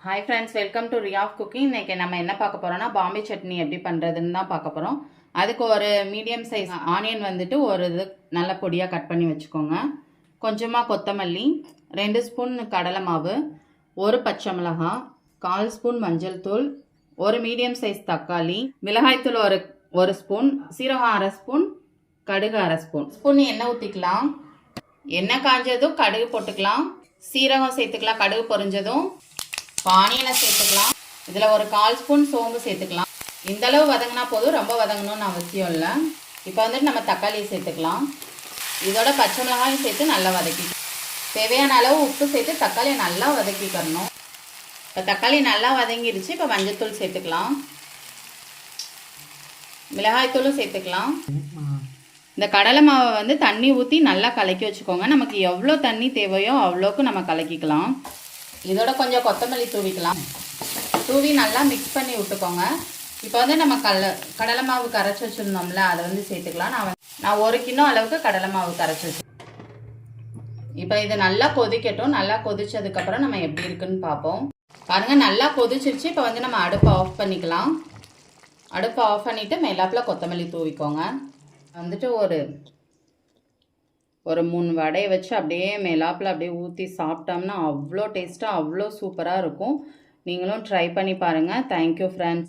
Hi friends, welcome to Riya of cooking. இன்றைக்கி நம்ம என்ன பார்க்க போகிறோம்னா பாம்பே சட்னி எப்படி பண்ணுறதுன்னு தான் பார்க்க போகிறோம். அதுக்கு ஒரு மீடியம் சைஸ் ஆனியன் வந்துட்டு ஒரு இது நல்ல பொடியாக கட் பண்ணி வச்சுக்கோங்க. கொஞ்சமாக கொத்தமல்லி, 2 ஸ்பூன் கடலை மாவு, ஒரு பச்சை மிளகாய், 1/4 ஸ்பூன் மஞ்சள் தூள், ஒரு மீடியம் சைஸ் தக்காளி, மிளகாய்த்தூள் ஒரு ஸ்பூன், சீரகம் 1/2 ஸ்பூன், கடுகு 1/2 ஸ்பூன் எண்ணெய் ஊற்றிக்கலாம். எண்ணெய் காஞ்சதும் கடுகு போட்டுக்கலாம். சீரகம் சேர்த்துக்கலாம். கடுகு பொரிஞ்சதும் ஆனியனை சேர்த்துக்கலாம். இதில் ஒரு 1/4 ஸ்பூன் சோம்பு சேர்த்துக்கலாம். இந்தளவு வதங்கினா போதும், ரொம்ப வதங்கணும்னு அவசியம் இல்லை. இப்போ வந்துட்டு நம்ம தக்காளியை சேர்த்துக்கலாம். இதோட பச்சை மிளகாயும் சேர்த்து நல்லா வதக்கி தேவையான அளவு உப்பு சேர்த்து தக்காளியை நல்லா வதக்கிக்கணும். இப்போ தக்காளி நல்லா வதங்கிடுச்சு. இப்போ மஞ்சள்தூள் சேர்த்துக்கலாம். மிளகாய்த்தூளும் சேர்த்துக்கலாம். இந்த கடலை மாவை வந்து தண்ணி ஊற்றி நல்லா கலக்கி வச்சுக்கோங்க. நமக்கு எவ்வளோ தண்ணி தேவையோ அவ்வளோக்கு நம்ம கலக்கிக்கலாம். இதோட கொஞ்சம் கொத்தமல்லி தூவிக்கலாம். தூவி நல்லா மிக்ஸ் பண்ணி விட்டுக்கோங்க. இப்போ வந்து நம்ம கடலை மாவு கரைச்சி வச்சுருந்தோம்ல, அதை வந்து சேர்த்துக்கலாம். நான் 1 கிலோ அளவுக்கு கடலை மாவு கரைச்சி வச்சு. இப்போ இது நல்லா கொதிக்கட்டும். நல்லா கொதிச்சதுக்கப்புறம் நம்ம எப்படி இருக்குன்னு பார்ப்போம். பாருங்கள், நல்லா கொதிச்சிருச்சு. இப்போ வந்து நம்ம அடுப்பை ஆஃப் பண்ணிக்கலாம். அடுப்பை ஆஃப் பண்ணிவிட்டு மேலாப்பில் கொத்தமல்லி தூவிக்கோங்க. வந்துட்டு ஒரு 3 வடையை வச்சு அப்படியே மேலாப்பில் அப்படியே ஊற்றி சாப்பிட்டோம்னா அவ்வளோ டேஸ்ட்டாக அவ்வளோ சூப்பராக இருக்கும். நீங்களும் ட்ரை பண்ணி பாருங்கள். Thank you friends.